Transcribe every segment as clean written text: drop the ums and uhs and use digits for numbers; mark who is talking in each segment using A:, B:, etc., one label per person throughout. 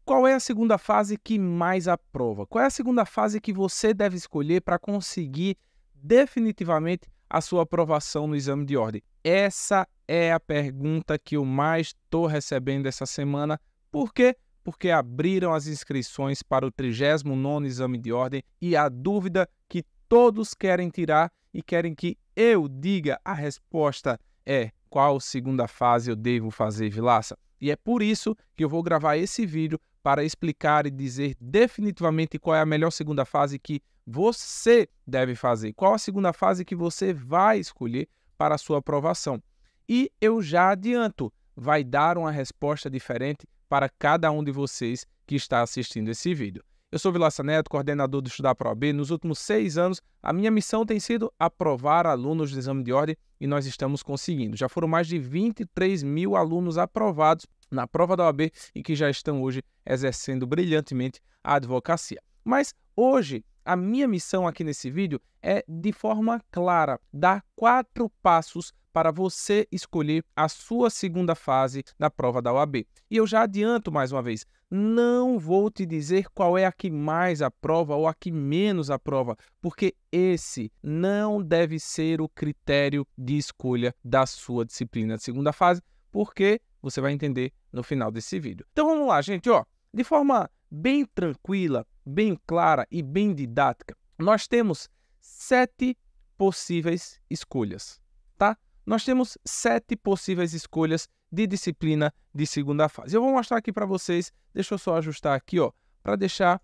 A: qual é a segunda fase que mais aprova? Qual é a segunda fase que você deve escolher para conseguir definitivamente a sua aprovação no exame de ordem? Essa é a pergunta que eu mais estou recebendo essa semana. Por quê? Porque abriram as inscrições para o 39º exame de ordem e a dúvida que todos querem tirar e querem que eu diga a resposta é: qual segunda fase eu devo fazer, Vilaça? E é por isso que eu vou gravar esse vídeo para explicar e dizer definitivamente qual é a melhor segunda fase que você deve fazer, qual a segunda fase que você vai escolher para a sua aprovação. E eu já adianto, vai dar uma resposta diferente para cada um de vocês que está assistindo esse vídeo. Eu sou Vilaça Neto, coordenador do Estudar para a OAB. Nos últimos 6 anos, a minha missão tem sido aprovar alunos do exame de ordem e nós estamos conseguindo. Já foram mais de 23 mil alunos aprovados na prova da OAB e que já estão hoje exercendo brilhantemente a advocacia. Mas hoje, a minha missão aqui nesse vídeo é, de forma clara, dar 4 passos para você escolher a sua segunda fase da prova da OAB. E eu já adianto mais uma vez, não vou te dizer qual é a que mais aprova ou a que menos aprova, porque esse não deve ser o critério de escolha da sua disciplina de segunda fase, porque você vai entender no final desse vídeo. Então vamos lá, gente, de forma bem tranquila, bem clara e bem didática, nós temos 7 possíveis escolhas, tá? Nós temos 7 possíveis escolhas de disciplina de segunda fase. Eu vou mostrar aqui para vocês, deixa eu só ajustar aqui, para deixar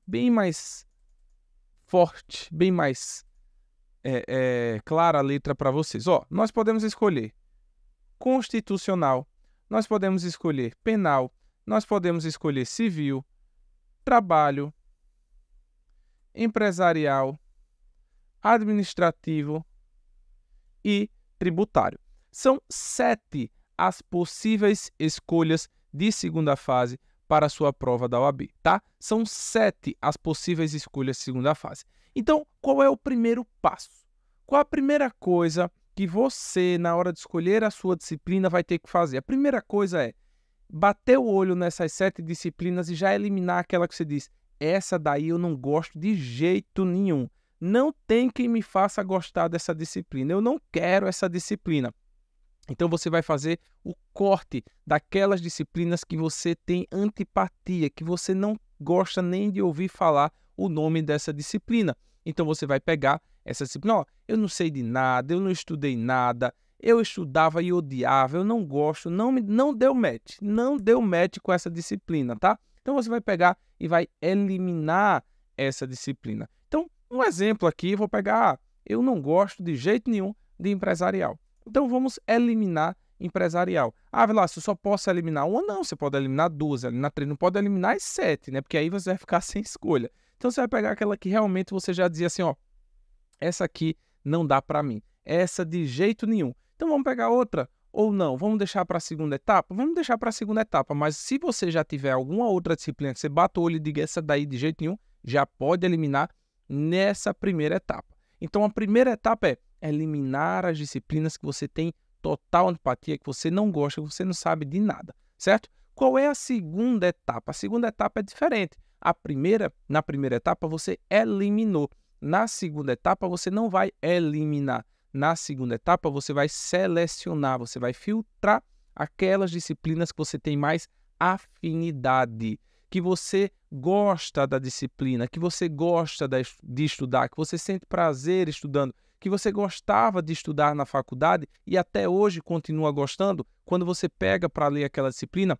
A: bem mais forte, bem mais clara a letra para vocês. Nós podemos escolher constitucional, nós podemos escolher penal, nós podemos escolher civil, trabalho, empresarial, administrativo e tributário. São 7 as possíveis escolhas de segunda fase para a sua prova da OAB, tá? São 7 as possíveis escolhas de segunda fase. Então, qual é o primeiro passo? Qual a primeira coisa que você, na hora de escolher a sua disciplina, vai ter que fazer? A primeira coisa é bater o olho nessas 7 disciplinas e já eliminar aquela que você diz: essa daí eu não gosto de jeito nenhum. Não tem quem me faça gostar dessa disciplina. Eu não quero essa disciplina. Então, você vai fazer o corte daquelas disciplinas que você tem antipatia, que você não gosta nem de ouvir falar o nome dessa disciplina. Então, você vai pegar essa disciplina. Eu não sei de nada, eu não estudei nada, eu estudava e odiava, eu não gosto, não deu match com essa disciplina, tá? Então, você vai pegar e vai eliminar essa disciplina. Então, um exemplo aqui, eu vou pegar, eu não gosto de jeito nenhum de empresarial. Então, vamos eliminar empresarial. Vilaça, eu só posso eliminar uma? Não, você pode eliminar 2, eliminar 3, não pode eliminar as 7, né? Porque aí você vai ficar sem escolha. Então, você vai pegar aquela que realmente você já dizia assim, essa aqui não dá para mim. Essa de jeito nenhum. Então, vamos pegar outra ou não? Vamos deixar para a segunda etapa? Vamos deixar para a segunda etapa, mas se você já tiver alguma outra disciplina que você bata o olho e diga essa daí de jeito nenhum, já pode eliminar nessa primeira etapa. Então, a primeira etapa é eliminar as disciplinas que você tem total antipatia, que você não gosta, que você não sabe de nada, certo? Qual é a segunda etapa? A segunda etapa é diferente. Na primeira etapa, você eliminou. Na segunda etapa, você não vai eliminar. Na segunda etapa, você vai selecionar, você vai filtrar aquelas disciplinas que você tem mais afinidade, que você gosta da disciplina, que você gosta de estudar, que você sente prazer estudando, que você gostava de estudar na faculdade e até hoje continua gostando. Quando você pega para ler aquela disciplina,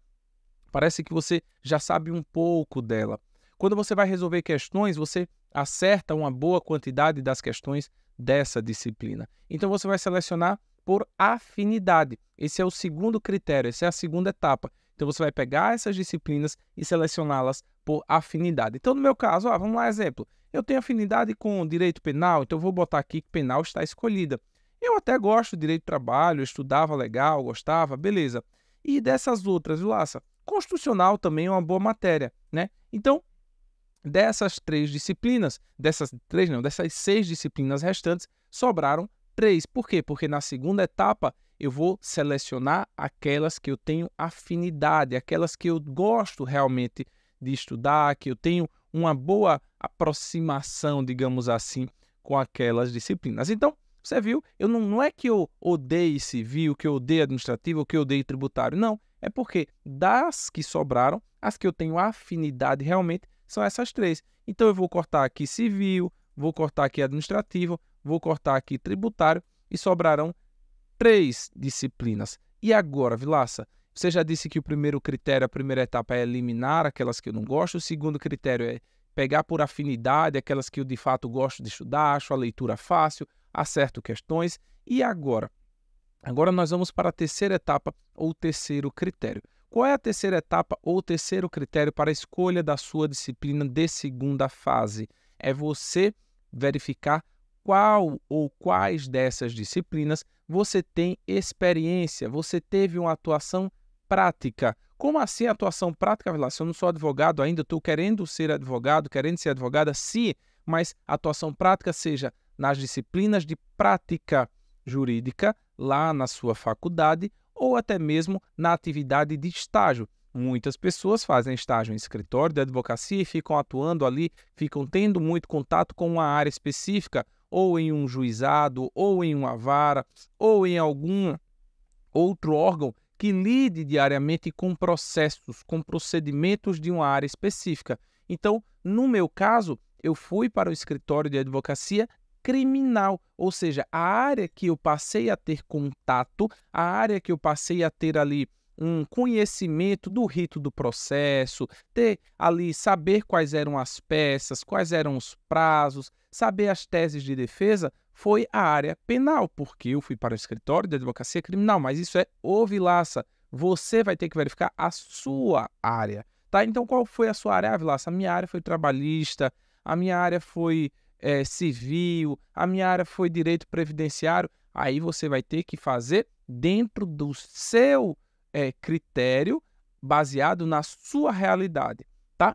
A: parece que você já sabe um pouco dela. Quando você vai resolver questões, você acerta uma boa quantidade das questões dessa disciplina. Então, você vai selecionar por afinidade. Esse é o segundo critério, essa é a segunda etapa. Então, você vai pegar essas disciplinas e selecioná-las por afinidade. Então, no meu caso, vamos lá, exemplo. Eu tenho afinidade com direito penal, então eu vou botar aqui que penal está escolhida. Eu até gosto de direito do trabalho, estudava legal, gostava, beleza. E dessas outras, Vilaça, constitucional também é uma boa matéria, né? Então, dessas 3 disciplinas, dessas 6 disciplinas restantes, sobraram 3. Por quê? Porque na segunda etapa eu vou selecionar aquelas que eu tenho afinidade, aquelas que eu gosto realmente de estudar, que eu tenho uma boa aproximação, digamos assim, com aquelas disciplinas. Então, você viu, não é que eu odeie civil, que eu odeie administrativo, que eu odeie tributário, não. É porque das que sobraram, as que eu tenho afinidade realmente são essas três. Então, eu vou cortar aqui civil, vou cortar aqui administrativo, vou cortar aqui tributário e sobrarão 3 disciplinas. E agora, Vilaça, você já disse que o primeiro critério, a primeira etapa é eliminar aquelas que eu não gosto, o segundo critério é pegar por afinidade aquelas que eu de fato gosto de estudar, acho a leitura fácil, acerto questões. E agora? Agora nós vamos para a terceira etapa ou terceiro critério. Qual é a terceira etapa ou terceiro critério para a escolha da sua disciplina de segunda fase? É você verificar qual ou quais dessas disciplinas você tem experiência, você teve uma atuação prática. Como assim atuação prática, Vilas? Eu não sou advogado ainda, estou querendo ser advogado, querendo ser advogada, sim, mas atuação prática seja nas disciplinas de prática jurídica, lá na sua faculdade, ou até mesmo na atividade de estágio. Muitas pessoas fazem estágio em escritório de advocacia e ficam atuando ali, ficam tendo muito contato com uma área específica, ou em um juizado, ou em uma vara, ou em algum outro órgão que lide diariamente com processos, com procedimentos de uma área específica. Então, no meu caso, eu fui para o escritório de advocacia criminal, ou seja, a área que eu passei a ter contato, a área que eu passei a ter ali um conhecimento do rito do processo, ter ali, saber quais eram as peças, quais eram os prazos, saber as teses de defesa, foi a área penal, porque eu fui para o escritório de advocacia criminal, mas isso é ô Vilaça, você vai ter que verificar a sua área, tá? Então, qual foi a sua área? Ah, Vilaça, a minha área foi trabalhista, a minha área foi civil, a minha área foi direito previdenciário. Aí você vai ter que fazer dentro do seu critério, baseado na sua realidade, tá?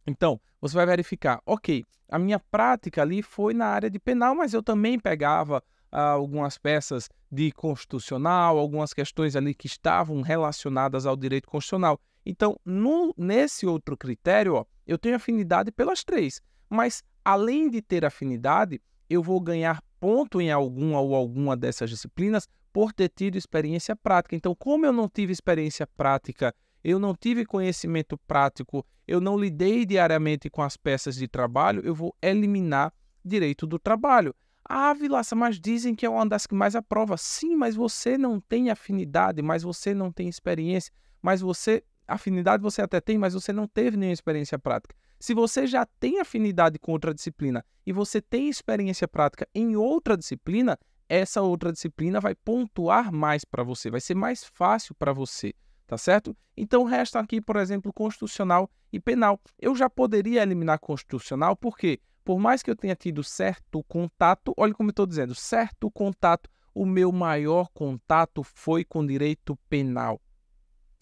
A: Então, você vai verificar, ok, a minha prática ali foi na área de penal, mas eu também pegava algumas peças de constitucional, algumas questões ali que estavam relacionadas ao direito constitucional. Então, nesse outro critério, ó, eu tenho afinidade pelas 3, mas além de ter afinidade, eu vou ganhar ponto em alguma ou alguma dessas disciplinas por ter tido experiência prática. Então, como eu não tive experiência prática, eu não tive conhecimento prático, eu não lidei diariamente com as peças de trabalho, eu vou eliminar direito do trabalho. Ah, Vilaça, mas dizem que é uma das que mais aprova. Sim, mas você não tem afinidade, mas você não tem experiência, mas afinidade você até tem, mas você não teve nenhuma experiência prática. Se você já tem afinidade com outra disciplina e você tem experiência prática em outra disciplina, essa outra disciplina vai pontuar mais para você, vai ser mais fácil para você, tá certo? Então, resta aqui, por exemplo, constitucional e penal. Eu já poderia eliminar constitucional, porque por mais que eu tenha tido certo contato, olha como eu estou dizendo, certo contato, o meu maior contato foi com direito penal.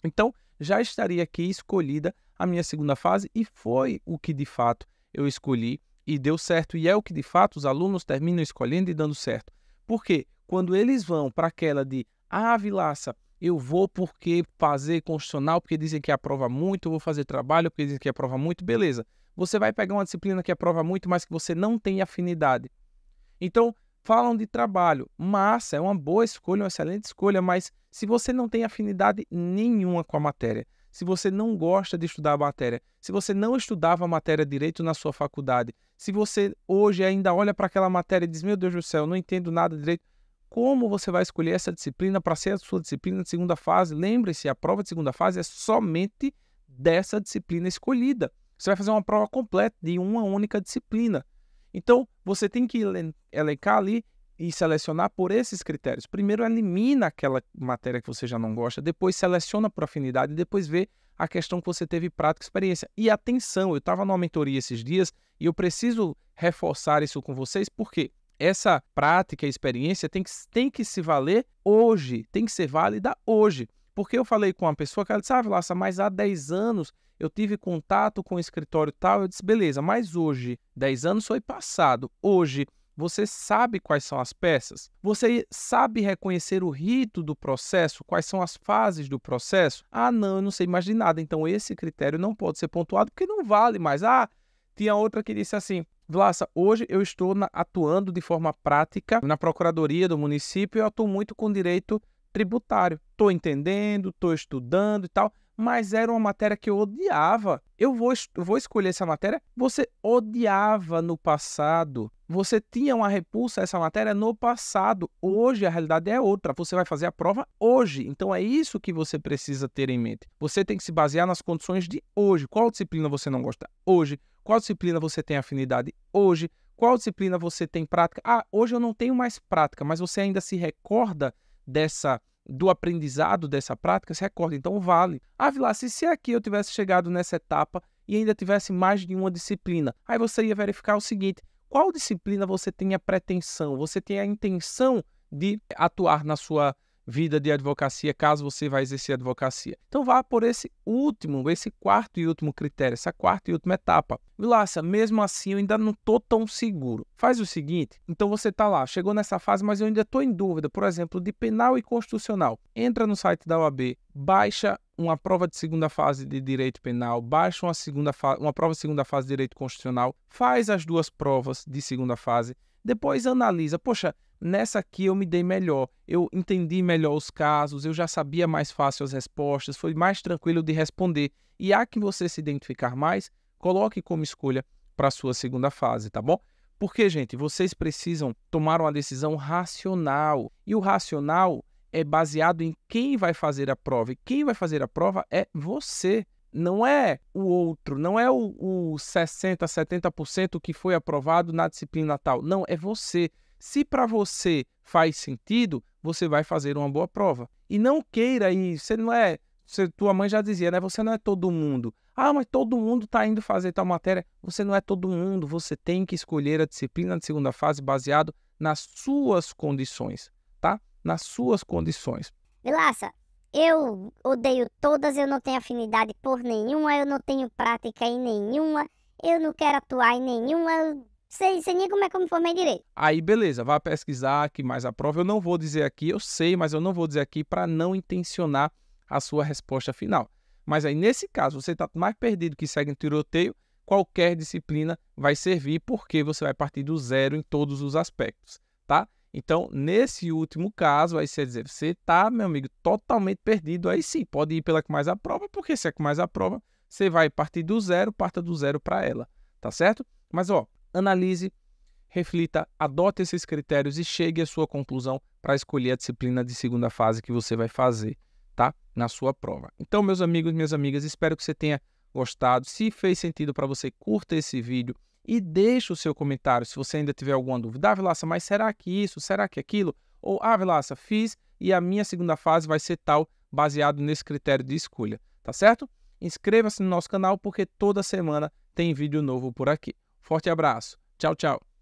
A: Então, já estaria aqui escolhida a minha segunda fase e foi o que de fato eu escolhi e deu certo. E é o que de fato os alunos terminam escolhendo e dando certo. Porque quando eles vão para aquela de, ah, Vilaça, eu vou porque fazer constitucional, porque dizem que aprova muito, eu vou fazer trabalho porque dizem que aprova muito, beleza. Você vai pegar uma disciplina que aprova muito, mas que você não tem afinidade. Então, falam de trabalho, massa, é uma boa escolha, uma excelente escolha, mas se você não tem afinidade nenhuma com a matéria, se você não gosta de estudar a matéria, se você não estudava a matéria direito na sua faculdade, se você hoje ainda olha para aquela matéria e diz, meu Deus do céu, não entendo nada de direito, como você vai escolher essa disciplina para ser a sua disciplina de segunda fase? Lembre-se, a prova de segunda fase é somente dessa disciplina escolhida. Você vai fazer uma prova completa de uma única disciplina. Então, você tem que elencar ali e selecionar por esses critérios. Primeiro, elimina aquela matéria que você já não gosta, depois seleciona por afinidade, depois vê a questão que você teve prática e experiência. E atenção, eu estava numa mentoria esses dias e eu preciso reforçar isso com vocês, porque essa prática e experiência tem que se valer hoje, tem que ser válida hoje. Porque eu falei com uma pessoa que ela disse, ah, Vilaça, mas há 10 anos eu tive contato com o escritório tal, eu disse, beleza, mas hoje, 10 anos foi passado, hoje Você sabe quais são as peças? Você sabe reconhecer o rito do processo? Quais são as fases do processo? Ah, não, eu não sei mais de nada. Então, esse critério não pode ser pontuado porque não vale mais. Ah, tinha outra que disse assim: Vilaça, hoje eu estou atuando de forma prática na Procuradoria do município e eu atuo muito com direito tributário. Estou entendendo, estou estudando e tal, mas era uma matéria que eu odiava. Eu vou escolher essa matéria. Você odiava no passado. Você tinha uma repulsa a essa matéria no passado. Hoje a realidade é outra. Você vai fazer a prova hoje. Então é isso que você precisa ter em mente. Você tem que se basear nas condições de hoje. Qual disciplina você não gosta? Hoje. Qual disciplina você tem afinidade? Hoje. Qual disciplina você tem prática? Ah, hoje eu não tenho mais prática, mas você ainda se recorda do aprendizado dessa prática, se recorda, então vale. Ah, Vilaça, se aqui eu tivesse chegado nessa etapa e ainda tivesse mais de uma disciplina, aí você ia verificar o seguinte: qual disciplina você tem a pretensão, você tem a intenção de atuar na sua vida de advocacia, caso você vá exercer advocacia. Então vá por esse quarto e último critério, essa quarta e última etapa. Vilaça, mesmo assim eu ainda não estou tão seguro. Faz o seguinte, então você está lá, chegou nessa fase, mas eu ainda estou em dúvida, por exemplo, de penal e constitucional. Entra no site da OAB, baixa uma prova de segunda fase de direito penal, baixa uma prova de segunda fase de direito constitucional, faz as duas provas de segunda fase, depois analisa, poxa, nessa aqui eu me dei melhor, eu entendi melhor os casos, eu já sabia mais fácil as respostas, foi mais tranquilo de responder. E a que você se identificar mais, coloque como escolha para a sua segunda fase, tá bom? Porque, gente, vocês precisam tomar uma decisão racional. E o racional é baseado em quem vai fazer a prova. E quem vai fazer a prova é você. Não é o outro, não é o 60%, 70% que foi aprovado na disciplina tal. Não, é você. Se para você faz sentido, você vai fazer uma boa prova. E não queira ir, você não é... Tua mãe já dizia, né? Você não é todo mundo. Ah, mas todo mundo está indo fazer tal matéria. Você não é todo mundo. Você tem que escolher a disciplina de segunda fase baseado nas suas condições, tá? Nas suas condições.
B: Vilaça, eu odeio todas, eu não tenho afinidade por nenhuma, eu não tenho prática em nenhuma, eu não quero atuar em nenhuma, sei nem como é que eu me formei direito.
A: Aí, beleza, vá pesquisar que mais a prova. Eu não vou dizer aqui, eu sei, mas eu não vou dizer aqui para não intencionar a sua resposta final. Mas aí, nesse caso, você está mais perdido que segue em tiroteio, qualquer disciplina vai servir porque você vai partir do zero em todos os aspectos, tá? Então, nesse último caso, aí você dizer, você está, meu amigo, totalmente perdido, aí sim, pode ir pela que mais aprova, porque se é que mais aprova, você vai partir do zero, parta do zero para ela, tá certo? Mas, ó, analise, reflita, adote esses critérios e chegue à sua conclusão para escolher a disciplina de segunda fase que você vai fazer, tá? Na sua prova. Então, meus amigos e minhas amigas, espero que você tenha gostado. Se fez sentido para você, curta esse vídeo e deixe o seu comentário se você ainda tiver alguma dúvida. Ah, Vilaça, mas será que isso? Será que aquilo? Ou, ah, Vilaça, fiz e a minha segunda fase vai ser tal, baseado nesse critério de escolha, tá certo? Inscreva-se no nosso canal porque toda semana tem vídeo novo por aqui. Forte abraço. Tchau, tchau.